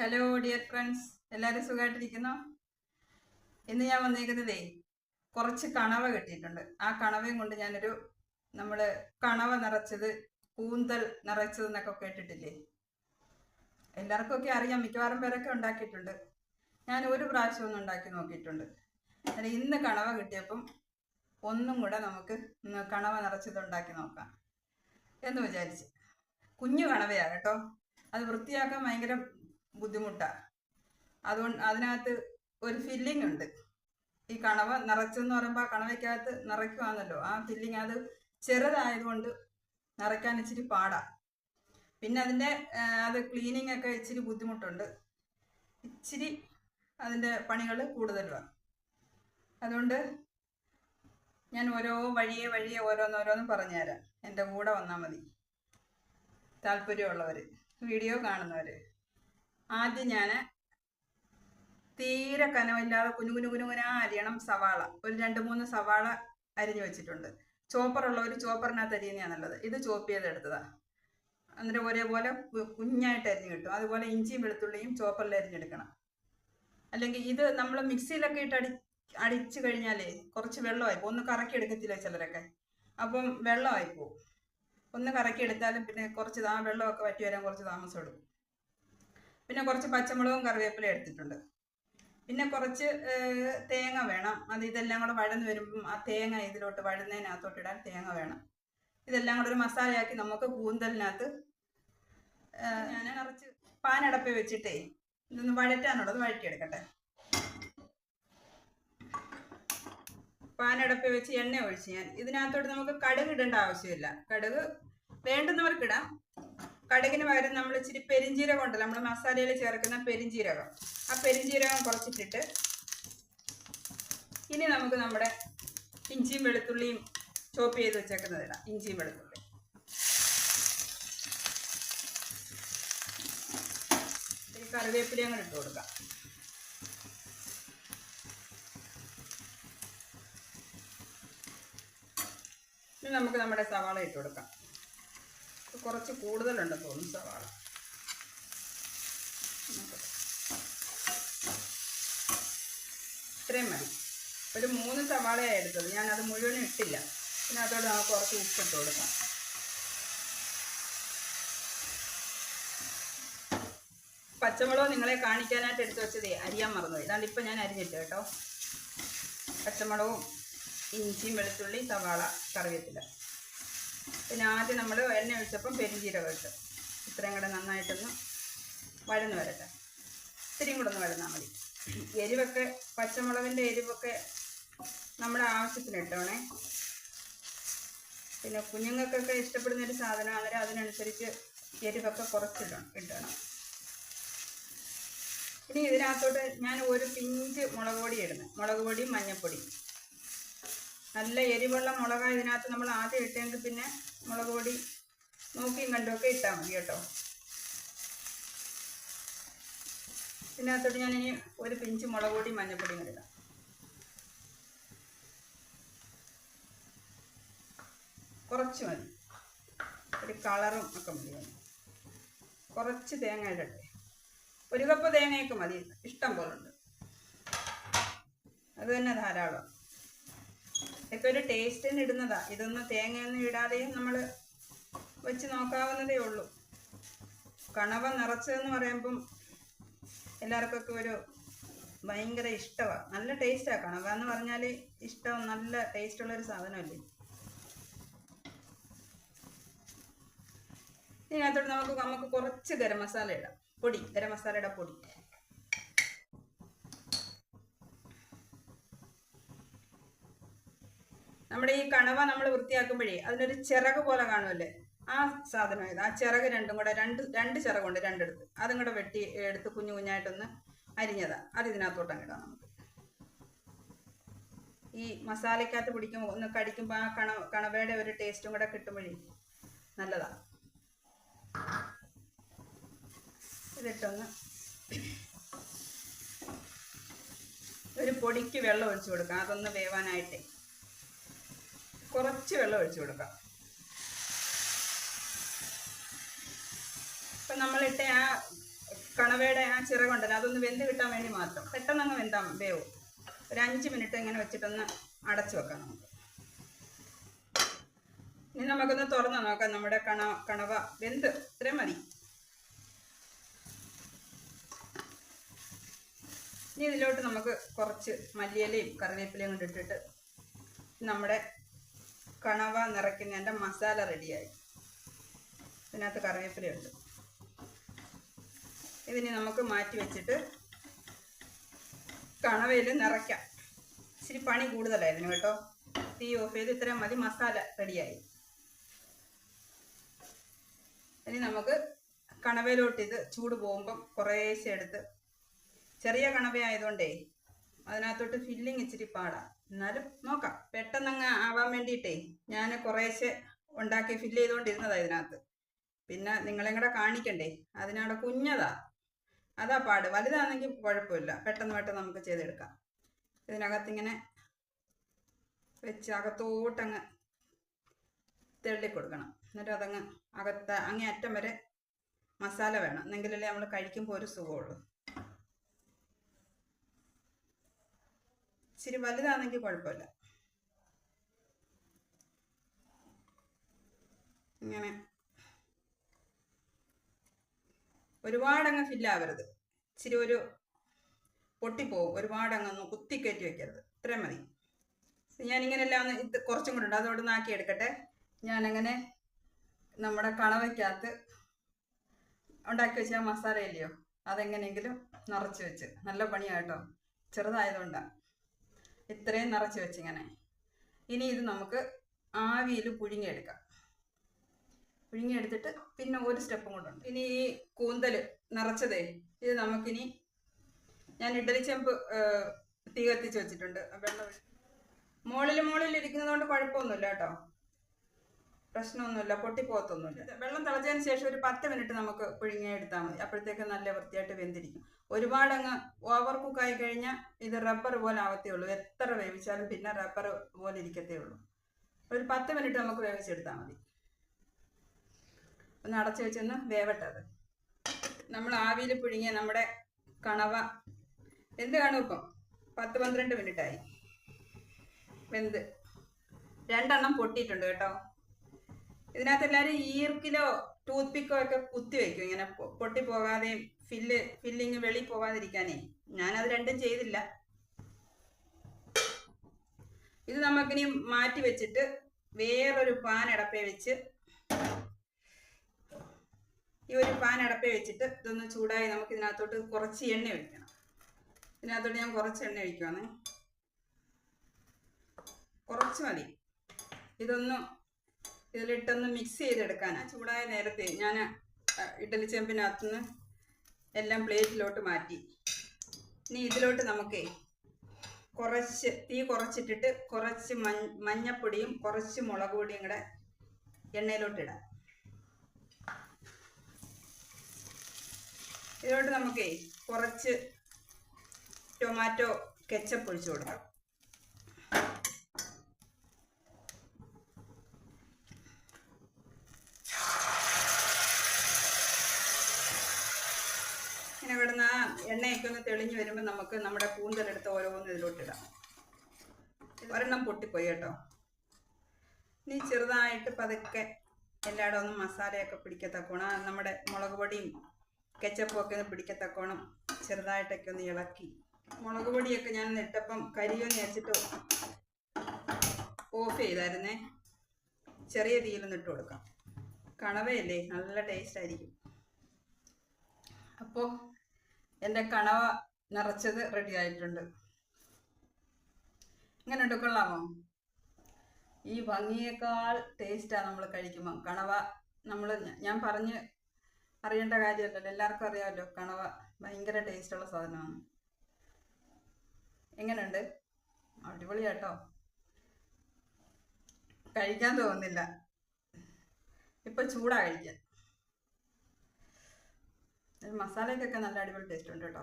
Hello dear friends, എല്ലാവരും സുഖമായിട്ടിരിക്കുന്നോ? ഇന്ന് ഞാൻ വന്നേക്കുന്നതേ കുറച്ച് കണവ കിട്ടിയിട്ടുണ്ട്. ആ കണവയും കൊണ്ട് നമ്മൾ കണവ നിറച്ചത്, കൂന്തൽ നിറച്ചത് എന്നൊക്കെ കേട്ടിട്ടില്ലേ? എല്ലാവർക്കും ഒക്കെ അറിയാം, മിക്കവാറും പേരൊക്കെ ഉണ്ടാക്കിയിട്ടുണ്ട്. ഞാൻ ഒരു പ്രാവശ്യം ഒന്ന് ഉണ്ടാക്കി നോക്കിയിട്ടുണ്ട്. അല്ല, ഇന്ന് കണവ കിട്ടിയപ്പം ഒന്നും കൂടെ നമുക്ക് ഇന്ന് കണവ നിറച്ചത് ഉണ്ടാക്കി നോക്കാം എന്ന് വിചാരിച്ച്. കുഞ്ഞു കണവയാണ് കേട്ടോ, അത് വൃത്തിയാക്കാൻ ഭയങ്കര ബുദ്ധിമുട്ടാണ്. അതുകൊണ്ട് അതിനകത്ത് ഒരു ഫില്ലിംഗ് ഉണ്ട്. ഈ കണവ നിറച്ചെന്ന് പറയുമ്പോൾ ആ കണവയ്ക്കകത്ത് നിറയ്ക്കുവാന്നല്ലോ, ആ ഫില്ലിങ് അത് ചെറുതായതുകൊണ്ട് നിറയ്ക്കാൻ ഇച്ചിരി പാടാ. പിന്നെ അത് ക്ലീനിങ് ഒക്കെ ഇച്ചിരി ബുദ്ധിമുട്ടുണ്ട്, ഇച്ചിരി അതിൻ്റെ പണികൾ കൂടുതലുമാണ്. അതുകൊണ്ട് ഞാൻ ഓരോ വഴിയെ ഓരോന്നോരോന്ന് പറഞ്ഞുതരാം. എൻ്റെ കൂടെ വന്നാൽ മതി, താല്പര്യമുള്ളവർ, വീഡിയോ കാണുന്നവർ. ആദ്യം ഞാൻ തീരെ കനമില്ലാതെ കുനുകുനുകുനുകുനാ അരിയണം സവാള. ഒരു 2-3 സവാള അരിഞ്ഞു വെച്ചിട്ടുണ്ട്. ചോപ്പറുള്ളവർ ചോപ്പറിനകത്ത് അരിയുന്നതാണ് നല്ലത്. ഇത് ചോപ്പ് ചെയ്തെടുത്തതാണ്. എന്നിട്ട് ഒരേപോലെ കുഞ്ഞായിട്ട് അരിഞ്ഞ് കിട്ടും. അതുപോലെ ഇഞ്ചിയും വെളുത്തുള്ളിയും ചോപ്പറിൽ അരിഞ്ഞെടുക്കണം. അല്ലെങ്കിൽ ഇത് നമ്മൾ മിക്സിയിലൊക്കെ ഇട്ട് അടിച്ചു കഴിഞ്ഞാലേ കുറച്ച് വെള്ളമായി പോകും. ഒന്ന് കറക്കി എടുക്കത്തില്ല ചിലരൊക്കെ, അപ്പം വെള്ളമായി പോകും. ഒന്ന് കറക്കി എടുത്താലും പിന്നെ കുറച്ച് വെള്ളമൊക്കെ വറ്റി വരാൻ കുറച്ച് താമസം എടുക്കും. പിന്നെ കുറച്ച് പച്ചമുളകും കറിവേപ്പിലയും എടുത്തിട്ടുണ്ട്. പിന്നെ കുറച്ച് തേങ്ങ വേണം. ഇതെല്ലാം കൂടെ വഴന്ന് വരുമ്പം ആ തേങ്ങ ഇതിലോട്ട് വഴുന്നതിനകത്തോട്ട് ഇടാൻ തേങ്ങ വേണം. ഇതെല്ലാം കൂടെ ഒരു മസാലയാക്കി നമുക്ക് കൂന്തലിനകത്ത് ഞാൻ നിറച്ച് പാനടപ്പ വെച്ചിട്ടേ ഇതൊന്ന് വഴറ്റാനുള്ളത് വഴറ്റിയെടുക്കട്ടെ. പാനടപ്പ വെച്ച് എണ്ണ ഒഴിച്ച് ഞാൻ ഇതിനകത്തോട്ട് നമുക്ക് കടുക് ഇടേണ്ട ആവശ്യമില്ല. കടുക് വേണ്ടുന്നവർക്കിടാം. കടുകിന് പകരം നമ്മൾ ഇച്ചിരി പെരിഞ്ജീരകം ഉണ്ടല്ലോ, നമ്മൾ മസാലയിൽ ചേർക്കുന്ന പെരിഞ്ജീരകം, ആ പെരിഞ്ജീരകം കുറച്ചിട്ടിട്ട് ഇനി നമുക്ക് നമ്മുടെ ഇഞ്ചിയും വെളുത്തുള്ളിയും ചോപ്പ് ചെയ്ത് വെച്ചേക്കുന്നതിടാം. ഇഞ്ചിയും വെളുത്തുള്ളി കറിവേപ്പിലയും കൂടെ ഇട്ട് കൊടുക്കാം. ഇനി നമുക്ക് നമ്മുടെ സവാള ഇട്ട് കൊടുക്കാം. കുറച്ച് കൂടുതലുണ്ടെന്ന് തോന്നുന്നു സവാള. ഇത്രയും മതി. ഒരു 3 സവാളയാണ് എടുത്തത്. ഞാനത് മുഴുവനും ഇട്ടില്ല. പിന്നെ അതോടെ നമുക്ക് കുറച്ച് ഉപ്പിട്ട് കൊടുക്കാം. പച്ചമുളക് നിങ്ങളെ കാണിക്കാനായിട്ട് എടുത്ത് വെച്ചതേ അരിയാൻ മറന്നുപോയി. ഇതാണ്ട് ഇപ്പം ഞാൻ അരിഞ്ഞിട്ട് കേട്ടോ. പച്ചമുളകും ഇഞ്ചിയും വെളുത്തുള്ളി സവാള കറിവേപ്പില. പിന്നെ ആദ്യം നമ്മൾ എണ്ണ ഒഴിച്ചപ്പം പെരിഞ്ജീരകം ഇട്ട് ഇത്രയും കൂടെ നന്നായിട്ടൊന്ന് വഴന്ന് വരട്ടെ. ഇത്രയും കൂടെ ഒന്ന് വഴന്നാൽ മതി. എരിവൊക്കെ പച്ചമുളകിൻ്റെ എരിവൊക്കെ നമ്മുടെ ആവശ്യത്തിന് ഇട്ടോണേ. പിന്നെ കുഞ്ഞുങ്ങൾക്കൊക്കെ ഇഷ്ടപ്പെടുന്നൊരു സാധനം, അന്നേരം അതിനനുസരിച്ച് എരിവൊക്കെ ഇടണം. ഇനി ഇതിനകത്തോട്ട് ഞാൻ ഒരു പിഞ്ച് മുളക് പൊടി ഇടുന്നത്. മുളക് പൊടി, മഞ്ഞൾപ്പൊടി. നല്ല എരിവുള്ള മുളകാണ് ഇതിനകത്ത് നമ്മൾ ആദ്യം ഇട്ടെങ്കിൽ പിന്നെ മുളക് പൊടി നോക്കിയും കണ്ടുമൊക്കെ ഇട്ടാൽ മതി കേട്ടോ. ഇതിനകത്തോട്ട് ഞാനിനി ഒരു പിഞ്ച് മുളക് പൊടി, മഞ്ഞൾപ്പൊടിയും കൂടെ ഇടാം. കുറച്ച് മതി, ഒരു കളറും ഒക്കെ മതി. കുറച്ച് തേങ്ങ ഇടട്ടെ. 1 കപ്പ് തേങ്ങയൊക്കെ മതി, ഇഷ്ടം പോലെ ഉണ്ട്. അത് തന്നെ ധാരാളം. ഇതൊക്കെ ഒരു ടേസ്റ്റിന് ഇടുന്നതാ. ഇതൊന്നും തേങ്ങയൊന്നും ഇടാതെയും നമ്മൾ വെച്ച് നോക്കാവുന്നതേ ഉള്ളൂ. കണവ നിറച്ചതെന്ന് പറയുമ്പം എല്ലാവർക്കൊക്കെ ഒരു ഭയങ്കര ഇഷ്ടമാണ്. നല്ല ടേസ്റ്റാണ്. കണവ എന്ന് പറഞ്ഞാൽ ഇഷ്ടം, നല്ല ടേസ്റ്റുള്ളൊരു സാധനമല്ലേ. ഇതിനകത്തോട്ട് നമുക്ക് കുറച്ച് ഗരം മസാല ഇടാം. ഗരം മസാലയുടെ പൊടി. നമ്മുടെ ഈ കണവ നമ്മൾ വൃത്തിയാക്കുമ്പോഴേ അതിനൊരു ചിറക് പോലെ കാണുമല്ലേ, ആ സാധനം ഇത്. ആ ചിറക് രണ്ടും കൂടെ രണ്ട് ചിറകുണ്ട്, രണ്ടെടുത്ത് അതും കൂടെ വെട്ടി എടുത്ത് കുഞ്ഞു കുഞ്ഞായിട്ടൊന്ന് അരിഞ്ഞതാ. അത് ഇതിനകത്തോട്ടങ്ങ് ഇടാം. നമുക്ക് ഈ മസാലയ്ക്കകത്ത് പിടിക്കുമ്പോൾ ഒന്ന് കടിക്കുമ്പോൾ ആ കണവയുടെ ഒരു ടേസ്റ്റും കൂടെ കിട്ടുമ്പോഴേ നല്ലതാ. ഇതിട്ടൊന്ന് ഒരു പൊടിക്ക് വെള്ളം ഒഴിച്ചു കൊടുക്കാം. അതൊന്ന് വേവാനായിട്ടേ കുറച്ച് വെള്ളം ഒഴിച്ചു കൊടുക്കാം. ഇപ്പം നമ്മളിട്ട ആ കണവയുടെ ആ ചിറകുണ്ടല്ലോ അതൊന്ന് വെന്ത് കിട്ടാൻ വേണ്ടി മാത്രം. പെട്ടെന്ന് അങ്ങ് വേവും. ഒരു 5 മിനിറ്റ് ഇങ്ങനെ വെച്ചിട്ടൊന്ന് അടച്ചു വെക്കാം നമുക്ക്. ഇനി നമുക്കൊന്ന് തുറന്ന് നോക്കാം. നമ്മുടെ കണവ വെന്ത് ഇത്രയും മതി. ഇനി ഇതിലോട്ട് നമുക്ക് കുറച്ച് മല്ലിയിലയും കറിവേപ്പിലയും കൊണ്ട് ഇട്ടിട്ട് നമ്മുടെ കണവ നിറയ്ക്കുന്നതിൻ്റെ മസാല റെഡിയായി. ഇതിനകത്ത് കറിവേപ്പിലയുണ്ട്. ഇതിന് നമുക്ക് മാറ്റി വെച്ചിട്ട് കണവയിൽ നിറയ്ക്കാം. ഇച്ചിരി പണി കൂടുതലായിരുന്നു കേട്ടോ. തീ ഓഫ് ചെയ്ത് ഇത്രയും മതി. മസാല റെഡിയായി. ഇനി നമുക്ക് കണവയിലോട്ട് ഇത് ചൂട് പോകുമ്പം കുറേശ്ശെ എടുത്ത്, ചെറിയ കണവയായതുകൊണ്ടേ അതിനകത്തോട്ട് ഫില്ലിങ് ഇച്ചിരി പാടാം. എന്നാലും നോക്കാം. പെട്ടെന്നങ്ങ് ആവാൻ വേണ്ടിയിട്ടേ ഞാൻ കുറേശ്ശെ ഉണ്ടാക്കി ഫില്ല് ചെയ്തുകൊണ്ടിരുന്നതാണ് ഇതിനകത്ത്. പിന്നെ നിങ്ങളെയും കൂടെ കാണിക്കണ്ടേ, അതിനവിടെ കുഞ്ഞതാ, അതാ പാട്. വലുതാണെങ്കിൽ കുഴപ്പമില്ല, പെട്ടെന്ന് നമുക്ക് ചെയ്തെടുക്കാം. ഇതിനകത്തിങ്ങനെ വെച്ച് അകത്തോട്ടങ്ങ് തെള്ളിക്കൊടുക്കണം. എന്നിട്ട് അതങ്ങ് അങ്ങേ അറ്റം വരെ മസാല വേണം, എന്നെങ്കിലല്ലേ നമ്മൾ കഴിക്കുമ്പോൾ ഒരു സുഖമുള്ളൂ. ഇച്ചിരി വലുതാണെങ്കിൽ കുഴപ്പമില്ല. ഇങ്ങനെ ഒരുപാടങ്ങ് ഫില്ലാവരുത്. ഇച്ചിരി ഒരു പൊട്ടിപ്പോവും. ഒരുപാടങ്ങൊന്നും കുത്തിക്കയറ്റി വെക്കരുത്. ഇത്രയും മതി. ഞാനിങ്ങനെല്ലാം ഒന്ന് ഇത് കുറച്ചും കൂടെ ഉണ്ട്, അതോടെ നാക്കി എടുക്കട്ടെ. ഞാനങ്ങനെ നമ്മുടെ കണവയ്ക്കകത്ത് ഉണ്ടാക്കി വെച്ച മസാല ഇല്ലയോ, അതെങ്ങനെയെങ്കിലും നിറച്ച് വെച്ച്. നല്ല പണിയാട്ടോ, ചെറുതായതുകൊണ്ടാണ് ഇത്രയും നിറച്ച് വെച്ചിങ്ങനെ. ഇനി ഇത് നമുക്ക് ആവിയിൽ പുഴുങ്ങിയെടുക്കാം. പുഴുങ്ങിയെടുത്തിട്ട് പിന്നെ ഒരു സ്റ്റെപ്പും കൂടെ ഉണ്ട്. ഇനി ഈ കൂന്തൽ നിറച്ചതേ ഇത് നമുക്കിനി, ഞാൻ ഇഡലി ചെമ്പ് തീ കത്തിച്ച് വെച്ചിട്ടുണ്ട്. വെള്ളം മുകളിൽ ഇരിക്കുന്നത് കൊണ്ട് കുഴപ്പമൊന്നുമില്ല കേട്ടോ, പ്രശ്നമൊന്നുമില്ല, പൊട്ടിപ്പോകത്തൊന്നുമില്ല. വെള്ളം തിളച്ചതിന് ശേഷം ഒരു 10 മിനിറ്റ് നമുക്ക് പുഴുങ്ങിയെടുത്താൽ മതി. അപ്പോഴത്തേക്ക് നല്ല വൃത്തിയായിട്ട് വെന്തിരിക്കും. ഒരുപാടങ്ങ് ഓവർ കുക്കായി കഴിഞ്ഞാൽ ഇത് റബ്ബർ പോലെ ആവത്തേ ഉള്ളൂ. എത്ര വേവിച്ചാലും പിന്നെ റബ്ബർ പോലെ ഇരിക്കത്തേ ഉള്ളൂ. ഒരു 10 മിനിറ്റ് നമുക്ക് വേവിച്ചെടുത്താൽ മതി. ഒന്ന് അടച്ചു വെച്ചൊന്ന് വേവട്ടത്. നമ്മൾ ആവിയിൽ പുഴുങ്ങിയ നമ്മുടെ കണവ വെന്ത് കാണും. ഇപ്പം 10-12 മിനിറ്റായി വെന്ത്. 2 എണ്ണം പൊട്ടിയിട്ടുണ്ട് കേട്ടോ. ഇതിനകത്ത് എല്ലാവരും ഈർക്കിലോ ടൂത്ത് പിക്കോ ഒക്കെ കുത്തി വയ്ക്കും, ഇങ്ങനെ പൊട്ടിപ്പോകാതെയും ഫില്ലിങ് വെളി പോകാതിരിക്കാനേ. ഞാനത് രണ്ടും ചെയ്തില്ല. ഇത് നമുക്കിനി മാറ്റി വെച്ചിട്ട് വേറൊരു പാൻ അടപ്പേ വെച്ച്, ഈ ഒരു പാൻ അടപ്പേ വെച്ചിട്ട് ഇതൊന്ന് ചൂടായി നമുക്ക് ഇതിനകത്തോട്ട് കുറച്ച് എണ്ണ ഒഴിക്കണം. ഇതിനകത്തോട്ട് ഞാൻ കുറച്ച് എണ്ണ ഒഴിക്കുവാണ്. കുറച്ച് മതി. ഇതിലിട്ടൊന്ന് മിക്സ് ചെയ്തെടുക്കാനാണ്. ചൂടായ നേരത്തെ ഞാൻ ഇഡലി ചെമ്പിനകത്തുനിന്ന് എല്ലാം പ്ലേറ്റിലോട്ട് മാറ്റി. ഇനി ഇതിലോട്ട് നമുക്ക് കുറച്ച് തീ കുറച്ചിട്ടിട്ട് കുറച്ച് മഞ്ഞപ്പൊടിയും കുറച്ച് മുളക് പൊടിയും കൂടെ എണ്ണയിലോട്ടിടാം. ഇതിലോട്ട് നമുക്ക് കുറച്ച് ടൊമാറ്റോ കെച്ചപ്പ് ഒഴിച്ചു കൊടുക്കാം. ഇങ്ങനെ ഇവിടുന്ന് ആ എണ്ണയൊക്കെ ഒന്ന് തെളിഞ്ഞ് വരുമ്പോൾ നമുക്ക് നമ്മുടെ കൂന്തലെടുത്ത് ഓരോന്ന് ഇതിലോട്ടിടാം. ഒരെണ്ണം പൊട്ടിപ്പോയി കേട്ടോ. ഇനി ചെറുതായിട്ട് പതുക്കെ എല്ലായിടും ഒന്ന് മസാലയൊക്കെ പിടിക്കത്തക്കോണം, നമ്മുടെ മുളക് പൊടിയും കെച്ചപ്പും ഒക്കെ ഒന്ന് പിടിക്കത്തക്കോണം ചെറുതായിട്ടൊക്കെ ഒന്ന് ഇളക്കി. മുളക് പൊടിയൊക്കെ ഞാൻ ഇട്ടപ്പം കരിയൊന്ന് വെച്ചിട്ട് ഓഫ് ചെയ്തായിരുന്നേ. ചെറിയ തീയിലൊന്ന് ഇട്ട് കൊടുക്കാം. കണവയല്ലേ, നല്ല ടേസ്റ്റ് ആയിരിക്കും. അപ്പോൾ എൻ്റെ കണവ നിറച്ചത് റെഡി ആയിട്ടുണ്ട്. ഇങ്ങനെ ഉണ്ട്, കൊള്ളാമോ? ഈ ഭംഗിയേക്കാൾ ടേസ്റ്റാണ് നമ്മൾ കഴിക്കുമ്പോൾ. കണവ ഞാൻ പറഞ്ഞ് അറിയേണ്ട കാര്യമല്ലല്ലോ, എല്ലാവർക്കും അറിയാമല്ലോ. കണവ ഭയങ്കര ടേസ്റ്റുള്ള സാധനമാണ്. എങ്ങനെയുണ്ട്? അടിപൊളിയാട്ടോ, കഴിക്കാൻ തോന്നുന്നില്ല. ഇപ്പം ചൂടാ കഴിക്കാൻ. മസാലയ്ക്കൊക്കെ നല്ല അടിപൊളി ടേസ്റ്റ് ഉണ്ട് കേട്ടോ.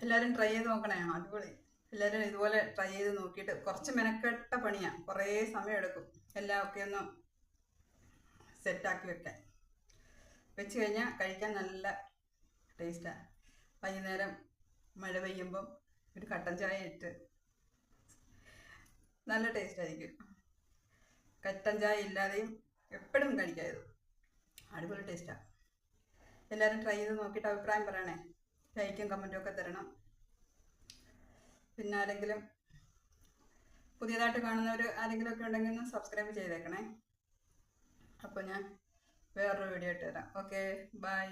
എല്ലാവരും ട്രൈ ചെയ്ത് നോക്കണേ, അടിപൊളി. എല്ലാവരും ഇതുപോലെ ട്രൈ ചെയ്ത് നോക്കിയിട്ട്, കുറച്ച് മെനക്കെട്ട പണിയാണ്, കുറേ സമയം എടുക്കും എല്ലാം ഒക്കെ ഒന്ന് സെറ്റാക്കി വെച്ച് കഴിഞ്ഞാൽ കഴിക്കാൻ നല്ല ടേസ്റ്റാണ്. വൈകുന്നേരം മഴ പെയ്യുമ്പം ഒരു കട്ടൻ ചായ ഇട്ട് നല്ല ടേസ്റ്റായിരിക്കും. കട്ടൻ ചായ ഇല്ലാതെയും എപ്പോഴും കഴിക്കാം. ഇത് അടിപൊളി ടേസ്റ്റാണ്. എല്ലാവരും ട്രൈ ചെയ്ത് നോക്കിയിട്ട് അഭിപ്രായം പറയണേ. ലൈക്കും കമൻറ്റും ഒക്കെ തരണം. പിന്നെ ആരെങ്കിലും പുതിയതായിട്ട് കാണുന്നവർ ആരെങ്കിലും ഒക്കെ ഉണ്ടെങ്കിൽ ഒന്ന് സബ്സ്ക്രൈബ് ചെയ്തേക്കണേ. അപ്പോൾ ഞാൻ വേറൊരു വീഡിയോ ഇട്ട് തരാം. Okay, by.